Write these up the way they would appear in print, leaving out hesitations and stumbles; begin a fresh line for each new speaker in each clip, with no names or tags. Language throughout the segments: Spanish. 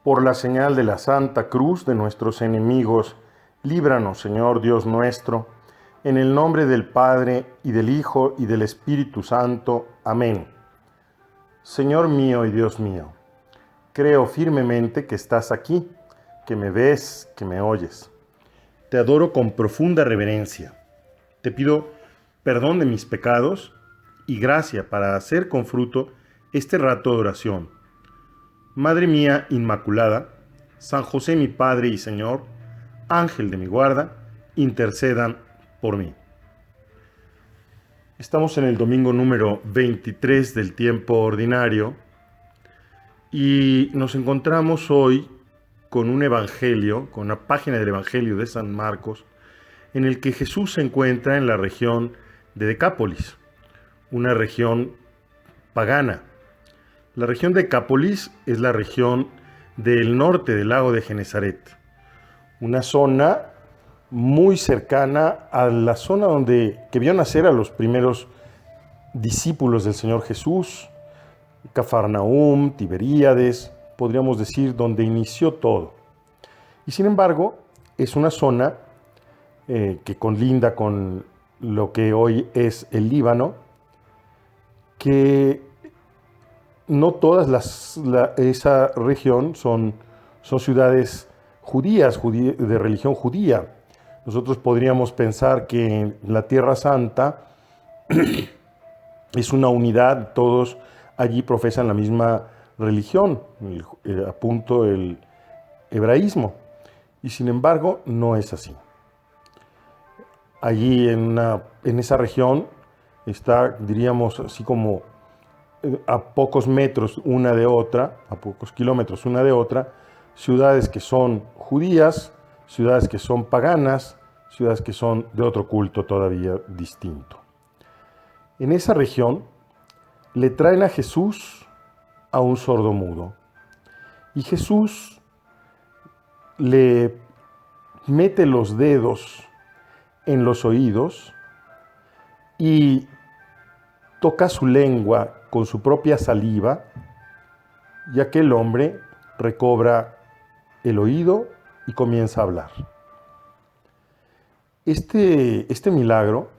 Por la señal de la Santa Cruz de nuestros enemigos, líbranos, Señor Dios nuestro, en el nombre del Padre, y del Hijo, y del Espíritu Santo. Amén. Señor mío y Dios mío, creo firmemente que estás aquí, que me ves, que me oyes. Te adoro con profunda reverencia. Te pido perdón de mis pecados y gracia para hacer con fruto este rato de oración. Madre mía Inmaculada, San José mi Padre y Señor, Ángel de mi guarda, intercedan por mí. Estamos en el domingo número 23 del tiempo ordinario y nos encontramos hoy con un evangelio, con una página del Evangelio de San Marcos, en el que Jesús se encuentra en la región de Decápolis, una región pagana. La región de Decápolis es la región del norte del lago de Genesaret, una zona muy cercana a la zona que vio nacer a los primeros discípulos del Señor Jesús, Cafarnaúm, Tiberíades, podríamos decir, donde inició todo. Y sin embargo, es una zona que colinda con lo que hoy es el Líbano, que no todas esa región son ciudades judías, de religión judía. Nosotros podríamos pensar que la Tierra Santa es una unidad, todos allí profesan la misma religión, apunto el hebraísmo, y sin embargo no es así. Allí en esa región está, diríamos así como a pocos metros una de otra, a pocos kilómetros una de otra, ciudades que son judías, ciudades que son paganas, ciudades que son de otro culto todavía distinto. En esa región le traen a Jesús a un sordomudo y Jesús le mete los dedos en los oídos y toca su lengua con su propia saliva y aquel hombre recobra el oído y comienza a hablar. Este milagro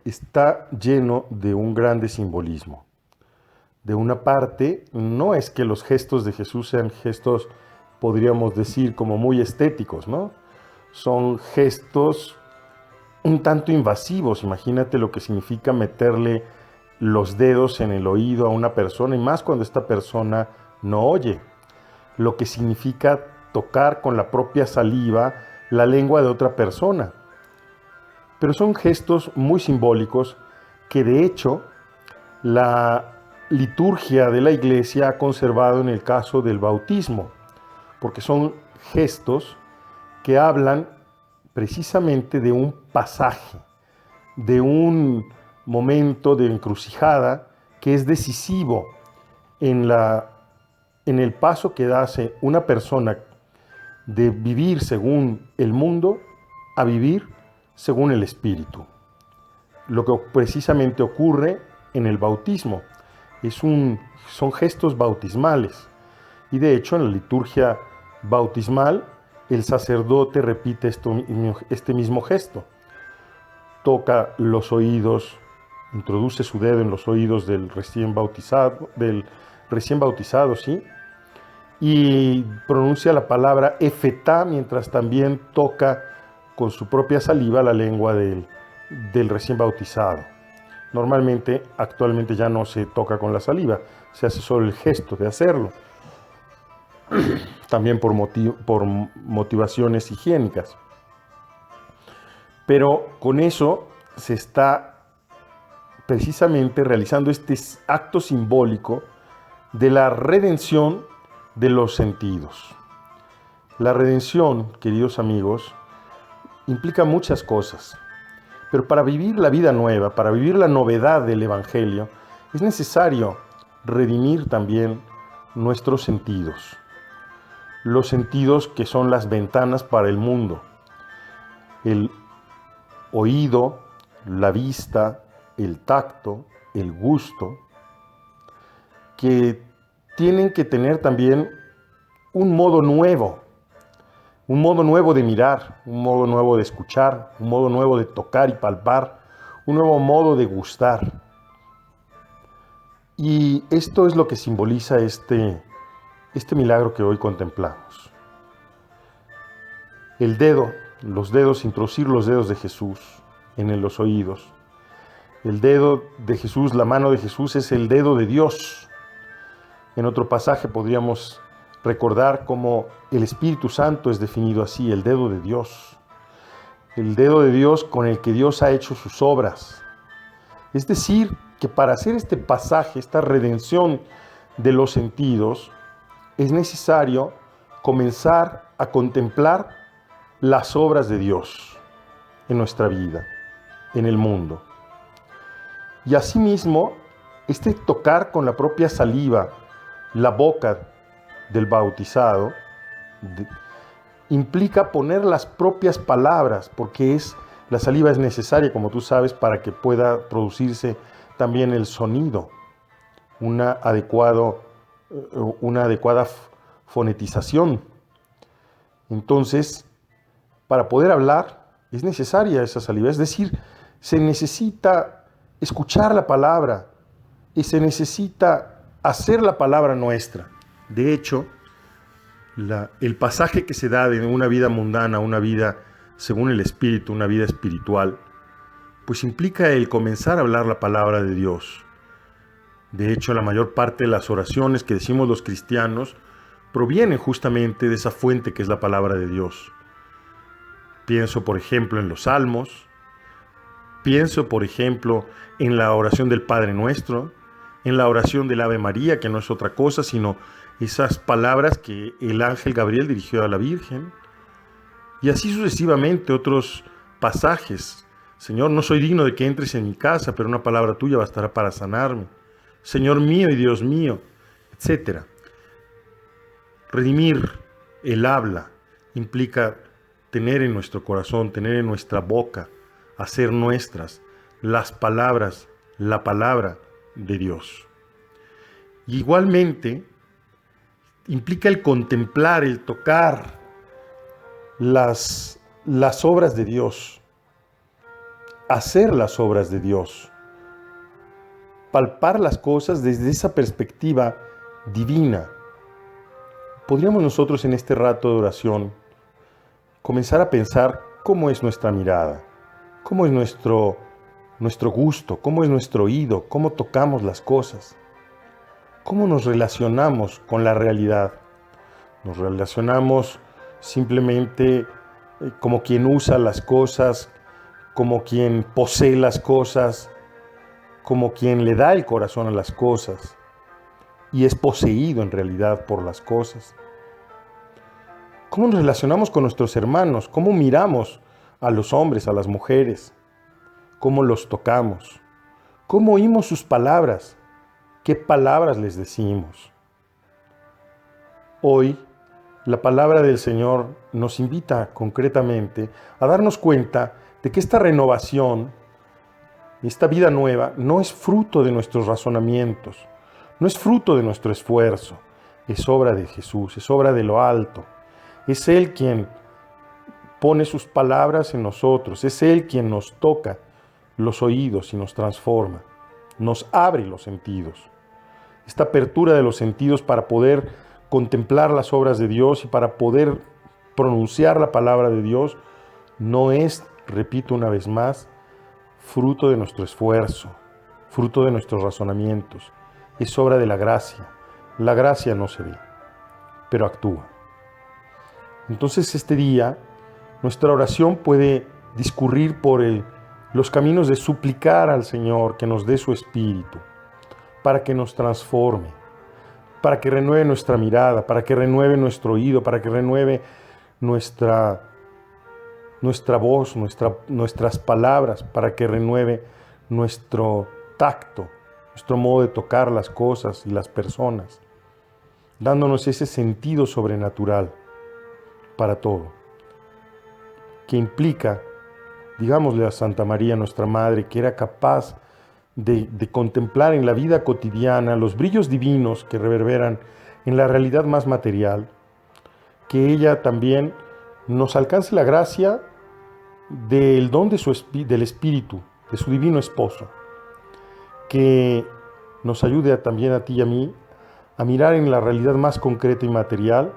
está lleno de un grande simbolismo. De una parte, no es que los gestos de Jesús sean gestos, podríamos decir, como muy estéticos, ¿no? Son gestos un tanto invasivos. Imagínate lo que significa meterle los dedos en el oído a una persona, y más cuando esta persona no oye. Lo que significa tocar con la propia saliva la lengua de otra persona. Pero son gestos muy simbólicos que de hecho la liturgia de la Iglesia ha conservado en el caso del bautismo, porque son gestos que hablan precisamente de un pasaje, de un momento de encrucijada que es decisivo en el paso que hace una persona de vivir según el mundo a vivir según el Espíritu. Lo que precisamente ocurre en el bautismo son gestos bautismales, y de hecho en la liturgia bautismal el sacerdote repite este mismo gesto. Toca los oídos, introduce su dedo en los oídos del recién bautizado, ¿sí? Y pronuncia la palabra efetá mientras también toca con su propia saliva la lengua del recién bautizado. Normalmente, actualmente ya no se toca con la saliva, se hace solo el gesto de hacerlo, también por motivaciones higiénicas. Pero con eso se está precisamente realizando este acto simbólico de la redención de los sentidos. La redención, queridos amigos, implica muchas cosas, pero para vivir la vida nueva, para vivir la novedad del Evangelio, es necesario redimir también nuestros sentidos. Los sentidos que son las ventanas para el mundo. El oído, la vista, el tacto, el gusto, que tienen que tener también un modo nuevo de mirar, un modo nuevo de escuchar, un modo nuevo de tocar y palpar, un nuevo modo de gustar. Y esto es lo que simboliza este milagro que hoy contemplamos. El dedo, los dedos, introducir los dedos de Jesús en los oídos. El dedo de Jesús, la mano de Jesús es el dedo de Dios. En otro pasaje podríamos recordar cómo el Espíritu Santo es definido así, el dedo de Dios. El dedo de Dios con el que Dios ha hecho sus obras. Es decir, que para hacer este pasaje, esta redención de los sentidos, es necesario comenzar a contemplar las obras de Dios en nuestra vida, en el mundo. Y asimismo, este tocar con la propia saliva la boca del bautizado implica poner las propias palabras, porque la saliva es necesaria, como tú sabes, para que pueda producirse también el sonido, una adecuada fonetización. Entonces, para poder hablar es necesaria esa saliva, es decir, se necesita escuchar la palabra y se necesita hacer la palabra nuestra. De hecho, el pasaje que se da de una vida mundana a una vida según el Espíritu, una vida espiritual, pues implica el comenzar a hablar la palabra de Dios. De hecho, la mayor parte de las oraciones que decimos los cristianos provienen justamente de esa fuente que es la palabra de Dios. Pienso, por ejemplo, en los Salmos. Pienso, por ejemplo, en la oración del Padre Nuestro, en la oración del Ave María, que no es otra cosa, sino esas palabras que el ángel Gabriel dirigió a la Virgen. Y así sucesivamente otros pasajes. Señor, no soy digno de que entres en mi casa, pero una palabra tuya bastará para sanarme. Señor mío y Dios mío, etc. Redimir el habla implica tener en nuestro corazón, tener en nuestra boca, hacer nuestras las palabras, la palabra de Dios. Y igualmente implica el contemplar, el tocar las obras de Dios, hacer las obras de Dios, palpar las cosas desde esa perspectiva divina. Podríamos nosotros en este rato de oración comenzar a pensar cómo es nuestra mirada, cómo es nuestro gusto, cómo es nuestro oído, cómo tocamos las cosas, cómo nos relacionamos con la realidad. Nos relacionamos simplemente como quien usa las cosas, como quien posee las cosas, como quien le da el corazón a las cosas y es poseído en realidad por las cosas. ¿Cómo nos relacionamos con nuestros hermanos? ¿Cómo miramos a los hombres, a las mujeres? ¿Cómo los tocamos? ¿Cómo oímos sus palabras? ¿Qué palabras les decimos? Hoy, la palabra del Señor nos invita concretamente a darnos cuenta de que esta renovación, esta vida nueva, no es fruto de nuestros razonamientos, no es fruto de nuestro esfuerzo, es obra de Jesús, es obra de lo alto. Es Él quien pone sus palabras en nosotros, es Él quien nos toca los oídos y nos transforma, nos abre los sentidos. Esta apertura de los sentidos para poder contemplar las obras de Dios y para poder pronunciar la palabra de Dios no es, repito una vez más, fruto de nuestro esfuerzo, fruto de nuestros razonamientos. Es obra de la gracia. La gracia no se ve, pero actúa. Entonces este día, nuestra oración puede discurrir por los caminos de suplicar al Señor que nos dé su Espíritu, para que nos transforme, para que renueve nuestra mirada, para que renueve nuestro oído, para que renueve nuestra voz, nuestras palabras, para que renueve nuestro tacto, nuestro modo de tocar las cosas y las personas, dándonos ese sentido sobrenatural para todo, que implica, digámosle a Santa María, nuestra Madre, que era capaz de contemplar en la vida cotidiana los brillos divinos que reverberan en la realidad más material, que ella también nos alcance la gracia del don de del Espíritu, de su divino esposo, que nos ayude también a ti y a mí a mirar en la realidad más concreta y material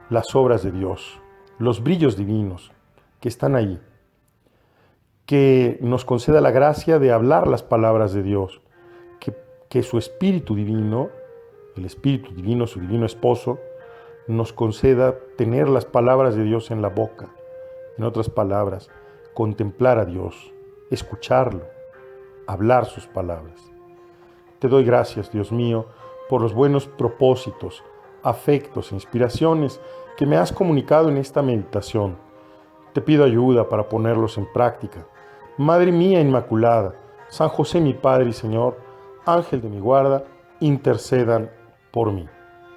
las obras de Dios, los brillos divinos que están ahí, que nos conceda la gracia de hablar las palabras de Dios, que su Espíritu Divino, el Espíritu Divino, su divino esposo, nos conceda tener las palabras de Dios en la boca. En otras palabras, contemplar a Dios, escucharlo, hablar sus palabras. Te doy gracias, Dios mío, por los buenos propósitos, afectos e inspiraciones que me has comunicado en esta meditación. Te pido ayuda para ponerlos en práctica. Madre mía Inmaculada, San José mi Padre y Señor, Ángel de mi guarda, intercedan por mí.